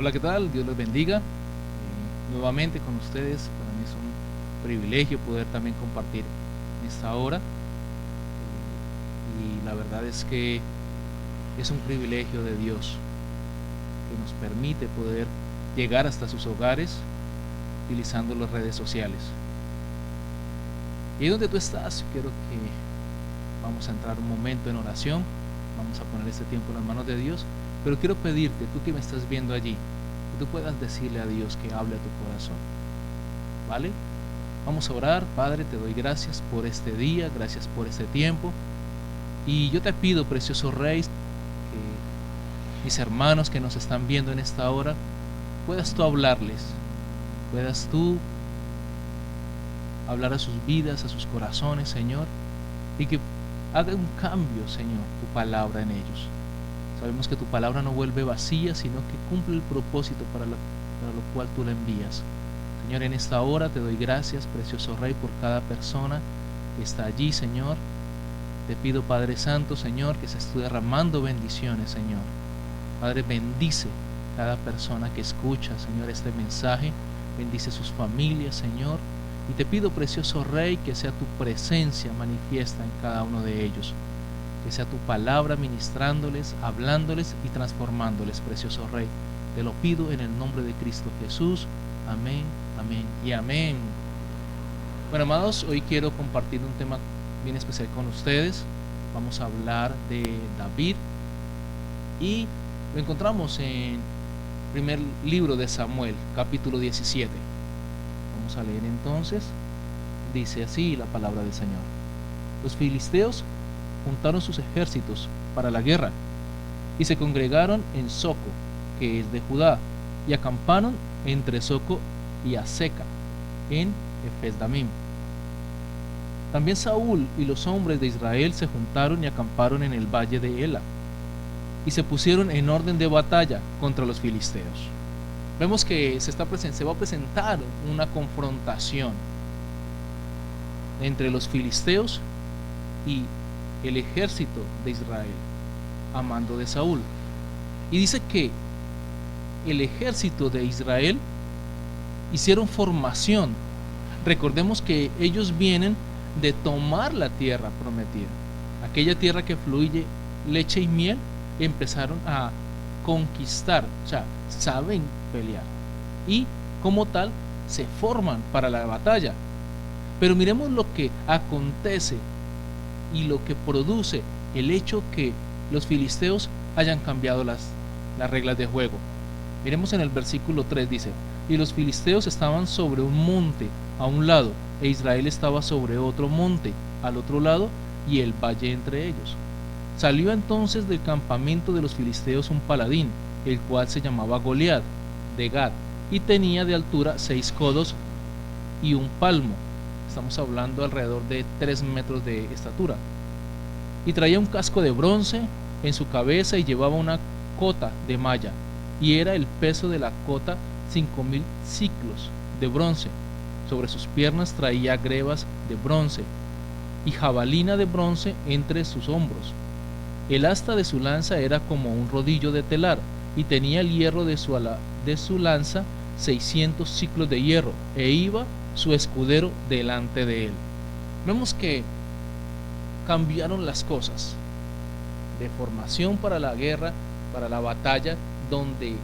Hola, ¿qué tal? Dios los bendiga. Nuevamente con ustedes, para mí es un privilegio poder también compartir en esta hora. Y la verdad es que es un privilegio de Dios que nos permite poder llegar hasta sus hogares utilizando las redes sociales. Y ahí donde tú estás, quiero que vamos a entrar un momento en oración. Vamos a poner este tiempo en las manos de Dios. Pero quiero pedirte, tú que me estás viendo allí, que tú puedas decirle a Dios que hable a tu corazón. ¿Vale? Vamos a orar. Padre, te doy gracias por este día, gracias por este tiempo. Y yo te pido, precioso Rey, que mis hermanos que nos están viendo en esta hora, puedas tú hablarles, puedas tú hablar a sus vidas, a sus corazones, Señor, y que haga un cambio, Señor, tu palabra en ellos. Sabemos que tu palabra no vuelve vacía, sino que cumple el propósito para lo cual tú la envías. Señor, en esta hora te doy gracias, precioso Rey, por cada persona que está allí, Señor. Te pido, Padre Santo, Señor, que se esté derramando bendiciones, Señor. Padre, bendice cada persona que escucha, Señor, este mensaje. Bendice sus familias, Señor. Y te pido, precioso Rey, que sea tu presencia manifiesta en cada uno de ellos. Que sea tu palabra ministrándoles, hablándoles y transformándoles, precioso Rey. Te lo pido en el nombre de Cristo Jesús. Amén, amén y amén. Bueno, amados, hoy quiero compartir un tema bien especial con ustedes. Vamos a hablar de David y lo encontramos en primer libro de Samuel, capítulo 17. Vamos a leer entonces. Dice así la palabra del Señor: los filisteos juntaron sus ejércitos para la guerra y se congregaron en Soco, que es de Judá, y acamparon entre Soco y Aseca, en Efes-Damim. También Saúl y los hombres de Israel se juntaron y acamparon en el valle de Ela, y se pusieron en orden de batalla contra los filisteos. Vemos que se va a presentar una confrontación entre los filisteos y el ejército de Israel a mando de Saúl. Y dice que el ejército de Israel hicieron formación. Recordemos que ellos vienen de tomar la tierra prometida, aquella tierra que fluye leche y miel. Empezaron a conquistar, o sea, saben pelear y como tal se forman para la batalla. Pero miremos lo que acontece y lo que produce el hecho que los filisteos hayan cambiado las reglas de juego. Miremos en el versículo 3, dice: y los filisteos estaban sobre un monte a un lado, e Israel estaba sobre otro monte al otro lado, y el valle entre ellos. Salió entonces del campamento de los filisteos un paladín, el cual se llamaba Goliat, de Gad, y tenía de altura 6 codos y un palmo. Estamos hablando alrededor de 3 metros de estatura. Y traía un casco de bronce en su cabeza y llevaba una cota de malla, y era el peso de la cota 5000 ciclos de bronce. Sobre sus piernas traía grebas de bronce y jabalina de bronce entre sus hombros. El asta de su lanza era como un rodillo de telar, y tenía el hierro de su lanza 600 ciclos de hierro, e iba su escudero delante de él. Vemos que cambiaron las cosas de formación para la guerra, para la batalla, donde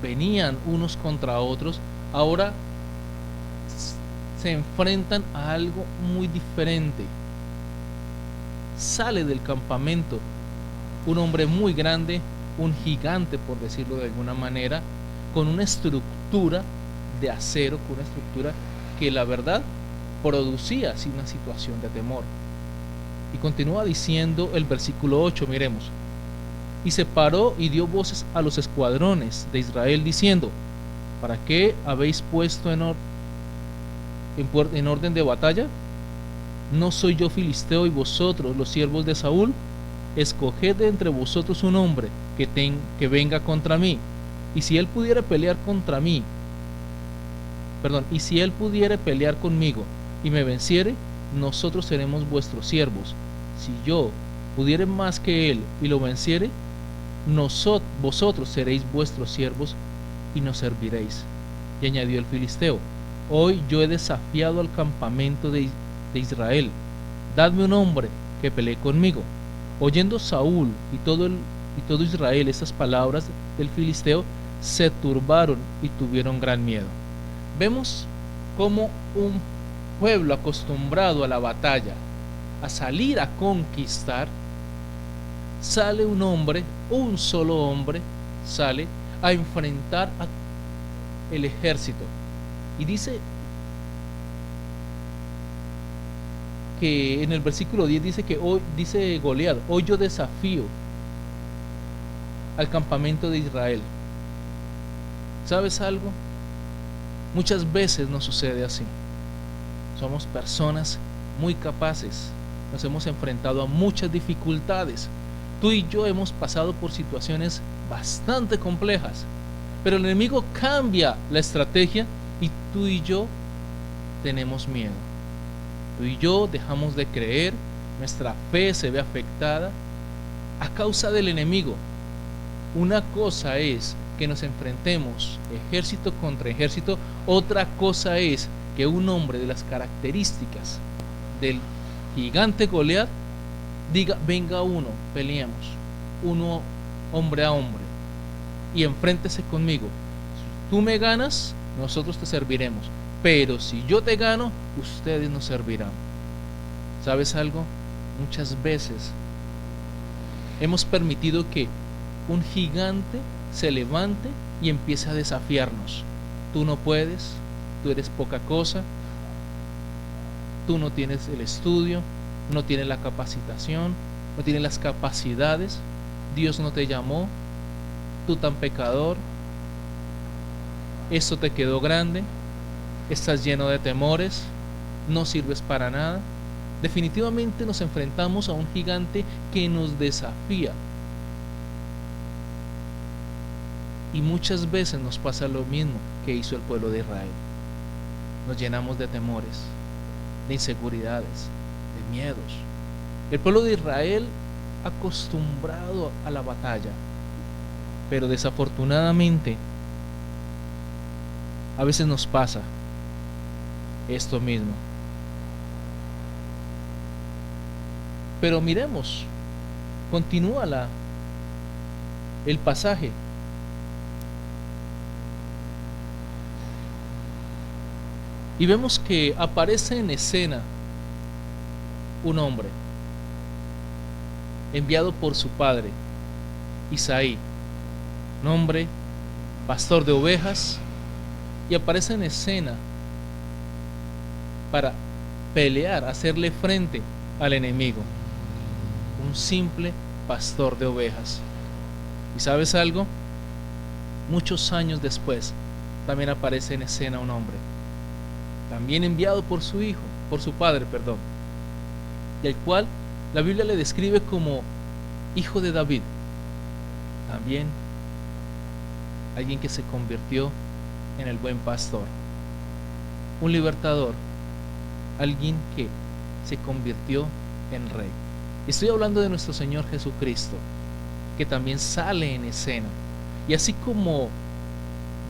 venían unos contra otros. Ahora se enfrentan a algo muy diferente. Sale del campamento un hombre muy grande, un gigante, por decirlo de alguna manera, con una estructura de acero, con una estructura que la verdad producía así una situación de temor. Y continúa diciendo el versículo 8, miremos: y se paró y dio voces a los escuadrones de Israel diciendo: ¿para qué habéis puesto en orden de batalla? ¿No soy yo filisteo y vosotros los siervos de Saúl? Escoged de entre vosotros un hombre que venga contra mí, y si él pudiera pelear conmigo y me venciere, nosotros seremos vuestros siervos. Si yo pudiere más que él y lo venciere, vosotros seréis vuestros siervos y nos serviréis. Y añadió el filisteo: hoy yo he desafiado al campamento de Israel, dadme un hombre que pelee conmigo. Oyendo Saúl y todo Israel estas palabras del filisteo, se turbaron y tuvieron gran miedo. Vemos cómo un pueblo acostumbrado a la batalla, a salir a conquistar, sale un hombre, un solo hombre, sale a enfrentar el ejército. Y dice que en el versículo 10 dice que hoy, dice Goliat, hoy yo desafío al campamento de Israel. ¿Sabes algo? Muchas veces nos sucede así. Somos personas muy capaces, nos hemos enfrentado a muchas dificultades. Tú y yo hemos pasado por situaciones bastante complejas, pero el enemigo cambia la estrategia y tú y yo tenemos miedo. Tú y yo dejamos de creer, nuestra fe se ve afectada a causa del enemigo. Una cosa es que nos enfrentemos ejército contra ejército, otra cosa es que un hombre de las características del gigante Goliat diga: venga uno, peleemos, uno hombre a hombre, y enfréntese conmigo. Si tú me ganas, nosotros te serviremos, pero si yo te gano, ustedes nos servirán. ¿Sabes algo? Muchas veces hemos permitido que un gigante se levante y empiece a desafiarnos. Tú no puedes, tú eres poca cosa, tú no tienes el estudio, no tienes la capacitación, no tienes las capacidades, Dios no te llamó, tú tan pecador, esto te quedó grande, estás lleno de temores, no sirves para nada. Definitivamente nos enfrentamos a un gigante que nos desafía. Y muchas veces nos pasa lo mismo que hizo el pueblo de Israel. Nos llenamos de temores, de inseguridades, de miedos. El pueblo de Israel acostumbrado a la batalla, pero desafortunadamente a veces nos pasa esto mismo. Pero miremos, continúa el pasaje. Y vemos que aparece en escena un hombre enviado por su padre, Isaí, un hombre pastor de ovejas, y aparece en escena para pelear, hacerle frente al enemigo. Un simple pastor de ovejas. ¿Y sabes algo? Muchos años después también aparece en escena un hombre, también enviado por su hijo, por su padre, perdón, y al cual la Biblia le describe como hijo de David. También alguien que se convirtió en el buen pastor, un libertador, alguien que se convirtió en rey. Estoy hablando de nuestro Señor Jesucristo, que también sale en escena. Y así como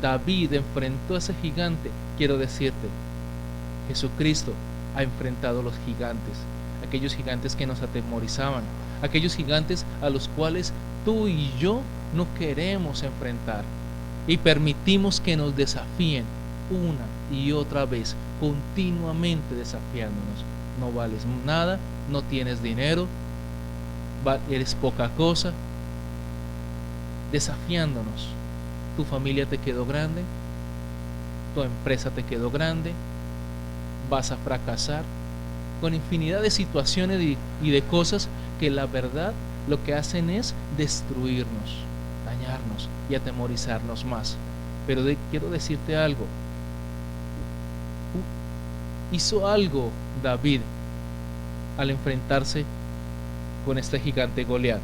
David enfrentó a ese gigante, quiero decirte, Jesucristo ha enfrentado a los gigantes, aquellos gigantes que nos atemorizaban, aquellos gigantes a los cuales tú y yo no queremos enfrentar y permitimos que nos desafíen una y otra vez, continuamente desafiándonos. No vales nada, no tienes dinero, eres poca cosa, desafiándonos. Tu familia te quedó grande, tu empresa te quedó grande, vas a fracasar, con infinidad de situaciones y de cosas que la verdad lo que hacen es destruirnos, dañarnos y atemorizarnos más. Pero quiero decirte algo. Hizo algo David al enfrentarse con este gigante Goliat.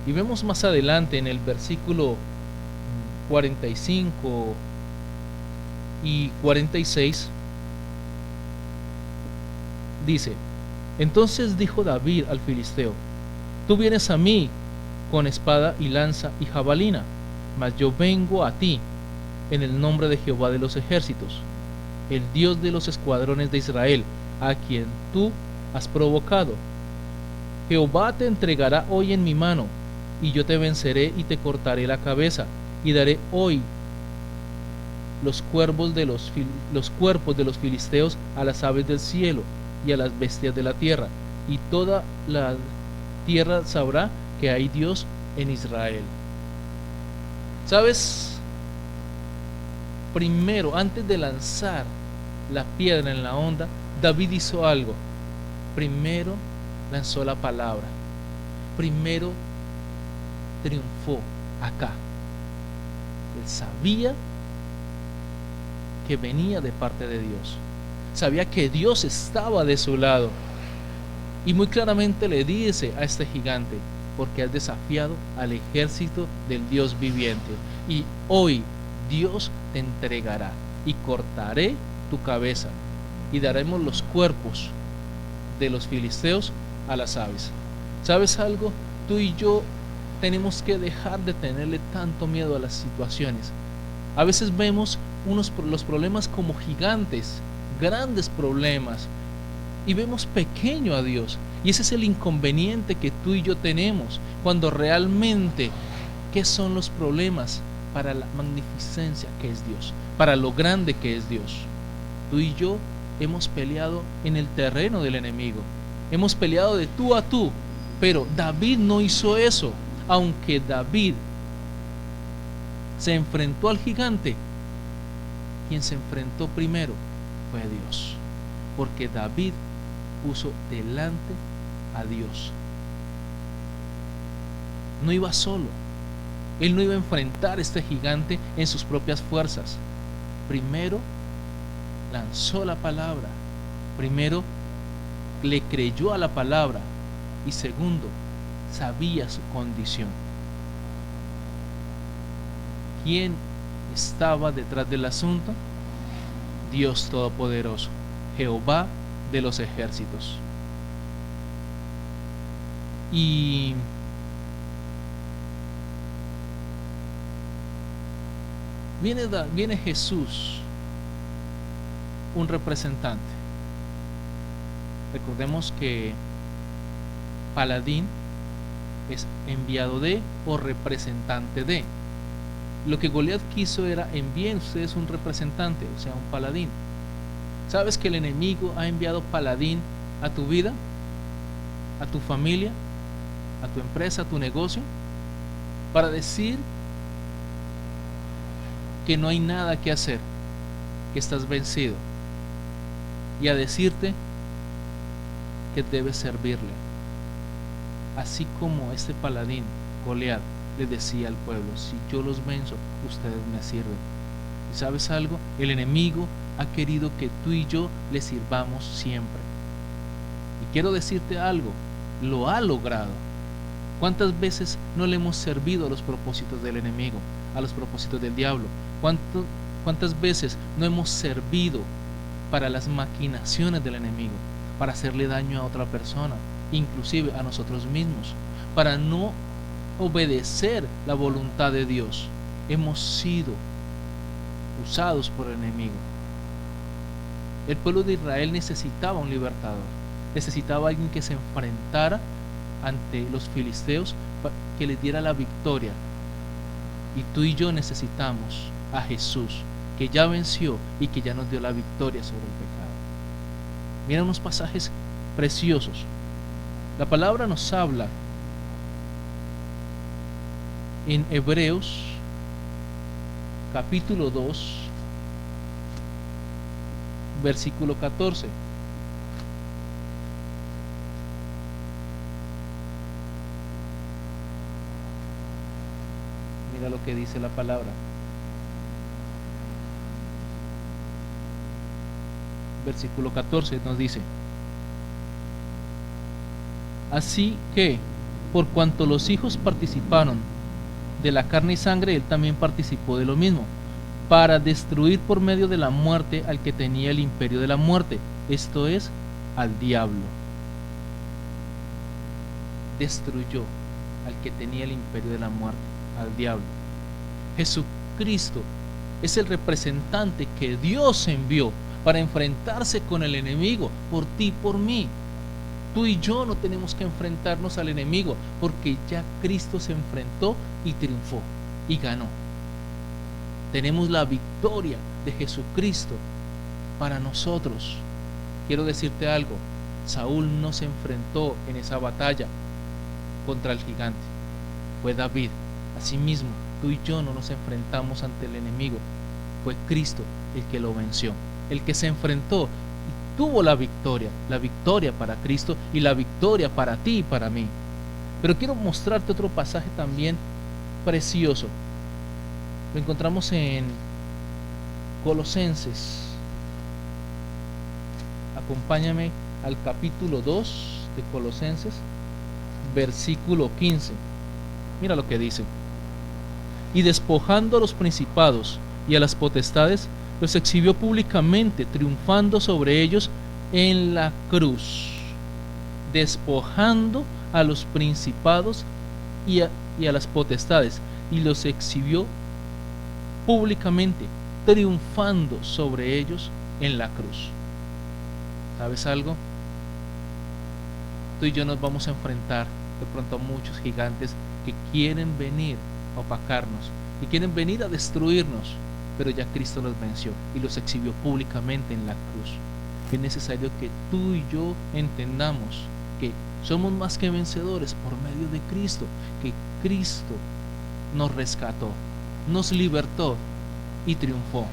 Y vemos más adelante en el versículo 45 y 46, dice: entonces dijo David al filisteo: tú vienes a mí con espada y lanza y jabalina, mas yo vengo a ti en el nombre de Jehová de los ejércitos, el Dios de los escuadrones de Israel, a quien tú has provocado. Jehová te entregará hoy en mi mano, y yo te venceré y te cortaré la cabeza, y daré hoy los cuerpos de los filisteos a las aves del cielo y a las bestias de la tierra, y toda la tierra sabrá que hay Dios en Israel. ¿Sabes? Primero, antes de lanzar la piedra en la onda, David hizo algo. Primero lanzó la palabra. Primero triunfó acá. Él sabía que venía de parte de Dios. Sabía que Dios estaba de su lado. Y muy claramente le dice a este gigante: porque has desafiado al ejército del Dios viviente. Y hoy Dios te entregará y cortaré tu cabeza y daremos los cuerpos de los filisteos a las aves. ¿Sabes algo? Tú y yo tenemos que dejar de tenerle tanto miedo a las situaciones. A veces vemos los problemas como gigantes, grandes problemas, y vemos pequeño a Dios. Y ese es el inconveniente que tú y yo tenemos, cuando realmente, ¿qué son los problemas para la magnificencia que es Dios, para lo grande que es Dios? Tú y yo hemos peleado en el terreno del enemigo, hemos peleado de tú a tú, pero David no hizo eso. Aunque David se enfrentó al gigante, quien se enfrentó primero fue Dios, porque David puso delante a Dios. No iba solo, él no iba a enfrentar a este gigante en sus propias fuerzas. Primero lanzó la palabra, primero le creyó a la palabra, y segundo, sabía su condición. ¿Quién estaba detrás del asunto? Dios Todopoderoso, Jehová de los ejércitos. Y viene Jesús, un representante. Recordemos que paladín es enviado de o representante de. Lo que Goliat quiso era: envíen ustedes un representante, o sea, un paladín. ¿Sabes que el enemigo ha enviado paladín a tu vida, a tu familia, a tu empresa, a tu negocio, para decir que no hay nada que hacer, que estás vencido, y a decirte que debes servirle? Así como este paladín, Goliat, le decía al pueblo: si yo los venzo, ustedes me sirven. ¿Y sabes algo? El enemigo ha querido que tú y yo le sirvamos siempre. Y quiero decirte algo: lo ha logrado. ¿Cuántas veces no le hemos servido a los propósitos del enemigo, a los propósitos del diablo? ¿Cuántas veces no hemos servido para las maquinaciones del enemigo, para hacerle daño a otra persona, inclusive a nosotros mismos, para no obedecer la voluntad de Dios? Hemos sido usados por el enemigo. El pueblo de Israel necesitaba un libertador, necesitaba alguien que se enfrentara ante los filisteos, que les diera la victoria. Y tú y yo necesitamos a Jesús, que ya venció y que ya nos dio la victoria sobre el pecado. Mira unos pasajes preciosos. La palabra nos habla en Hebreos capítulo 2, versículo 14. Mira lo que dice la palabra. Versículo 14 nos dice: así que, por cuanto los hijos participaron de la carne y sangre, él también participó de lo mismo, para destruir por medio de la muerte al que tenía el imperio de la muerte, esto es, al diablo. Destruyó al que tenía el imperio de la muerte, al diablo. Jesucristo es el representante que Dios envió para enfrentarse con el enemigo, por ti y por mí. Tú y yo no tenemos que enfrentarnos al enemigo, porque ya Cristo se enfrentó y triunfó y ganó. Tenemos la victoria de Jesucristo para nosotros. Quiero decirte algo, Saúl no se enfrentó en esa batalla contra el gigante, fue David. Asimismo, tú y yo no nos enfrentamos ante el enemigo, fue Cristo el que lo venció, el que se enfrentó y tuvo la victoria para Cristo y la victoria para ti y para mí. Pero quiero mostrarte otro pasaje también precioso. Lo encontramos en Colosenses. Acompáñame al capítulo 2 de Colosenses, versículo 15. Mira lo que dice: y despojando a los principados y a las potestades, los exhibió públicamente, triunfando sobre ellos en la cruz. Despojando a los principados y a las potestades, y los exhibió públicamente, triunfando sobre ellos en la cruz. ¿Sabes algo? Tú y yo nos vamos a enfrentar de pronto a muchos gigantes que quieren venir a opacarnos y quieren venir a destruirnos, pero ya Cristo los venció y los exhibió públicamente en la cruz. Es necesario que tú y yo entendamos que somos más que vencedores por medio de Cristo, que Cristo nos rescató, nos libertó y triunfó.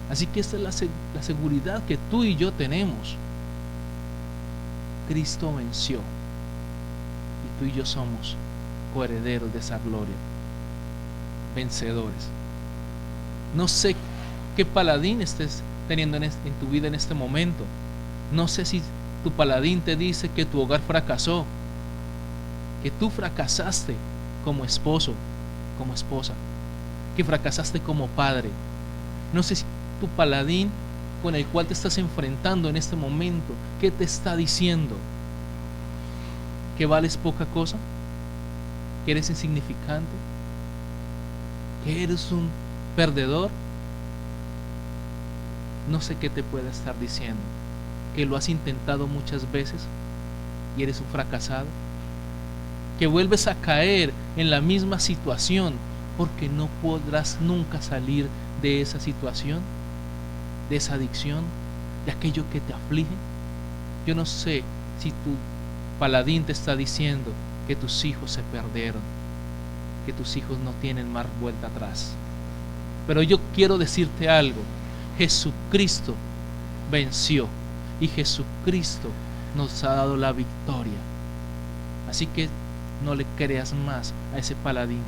Así que esta es la seguridad que tú y yo tenemos. Cristo venció y tú y yo somos coherederos de esa gloria, vencedores. No sé qué paladín estés teniendo en tu vida en este momento. No sé si tu paladín te dice que tu hogar fracasó, que tú fracasaste como esposo, como esposa, que fracasaste como padre. No sé si tu paladín con el cual te estás enfrentando en este momento, ¿qué te está diciendo? ¿Que vales poca cosa? ¿Que eres insignificante? ¿Que eres un perdedor? No sé qué te puede estar diciendo. ¿Que lo has intentado muchas veces y eres un fracasado? ¿Que vuelves a caer en la misma situación porque no podrás nunca salir de esa situación, de esa adicción, de aquello que te aflige? Yo no sé si tu paladín te está diciendo que tus hijos se perdieron, que tus hijos no tienen más vuelta atrás. Pero yo quiero decirte algo: Jesucristo venció y Jesucristo nos ha dado la victoria. Así que no le creas más a ese paladín.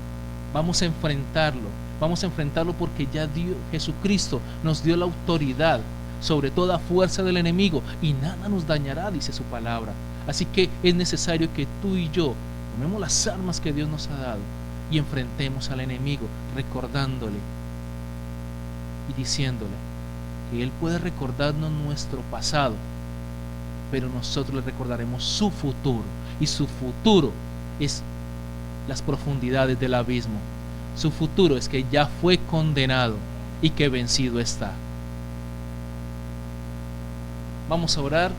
Vamos a enfrentarlo porque ya Jesucristo nos dio la autoridad sobre toda fuerza del enemigo y nada nos dañará, dice su palabra. Así que es necesario que tú y yo tomemos las armas que Dios nos ha dado y enfrentemos al enemigo, recordándole y diciéndole que Él puede recordarnos nuestro pasado, pero nosotros le recordaremos su futuro, y su futuro es las profundidades del abismo. Su futuro es que ya fue condenado y que vencido está. Vamos a orar.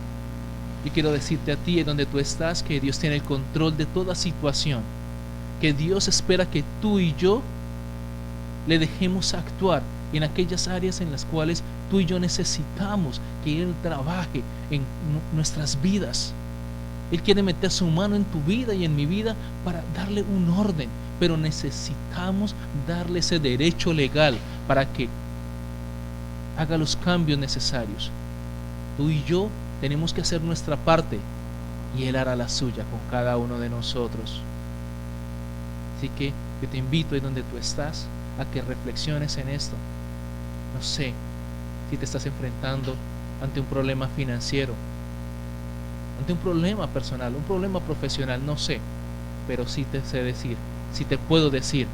Y quiero decirte a ti, en donde tú estás, que Dios tiene el control de toda situación, que Dios espera que tú y yo le dejemos actuar en aquellas áreas en las cuales tú y yo necesitamos que Él trabaje en nuestras vidas. Él quiere meter su mano en tu vida y en mi vida para darle un orden, pero necesitamos darle ese derecho legal para que haga los cambios necesarios. Tú y yo tenemos que hacer nuestra parte y Él hará la suya con cada uno de nosotros. Así que yo te invito ahí donde tú estás a que reflexiones en esto. No sé si te estás enfrentando ante un problema financiero, ante un problema personal, un problema profesional, no sé, pero sí te sé decir, sí te puedo decir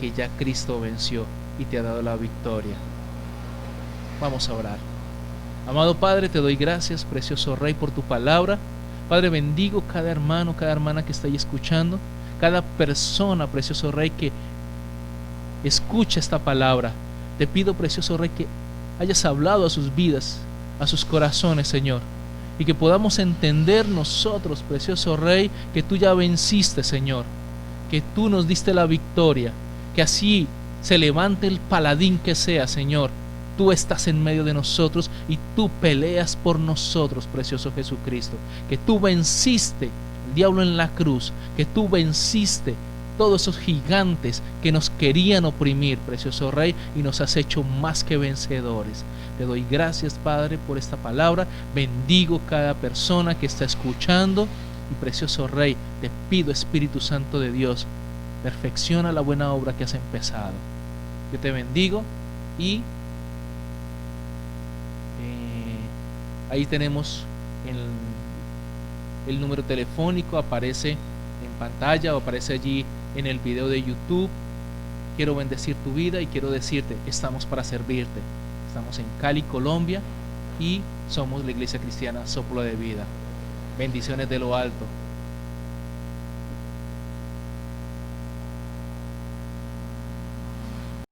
que ya Cristo venció y te ha dado la victoria. Vamos a orar. Amado Padre, te doy gracias, precioso Rey, por tu palabra. Padre, bendigo cada hermano, cada hermana que está ahí escuchando, cada persona, precioso Rey, que escucha esta palabra. Te pido, precioso Rey, que hayas hablado a sus vidas, a sus corazones, Señor, y que podamos entender nosotros, precioso Rey, que tú ya venciste, Señor, que tú nos diste la victoria, que así se levante el paladín que sea, Señor, tú estás en medio de nosotros y tú peleas por nosotros, precioso Jesucristo, que tú venciste al diablo en la cruz, que tú venciste todos esos gigantes que nos querían oprimir, precioso Rey, y nos has hecho más que vencedores. Te doy gracias, Padre, por esta palabra. Bendigo cada persona que está escuchando. Y precioso Rey, te pido, Espíritu Santo de Dios, perfecciona la buena obra que has empezado. Yo te bendigo y ahí tenemos el número telefónico, aparece en pantalla o aparece allí en el video de YouTube. Quiero bendecir tu vida y quiero decirte, estamos para servirte. Estamos en Cali, Colombia, y somos la Iglesia Cristiana Soplo de Vida. Bendiciones de lo alto.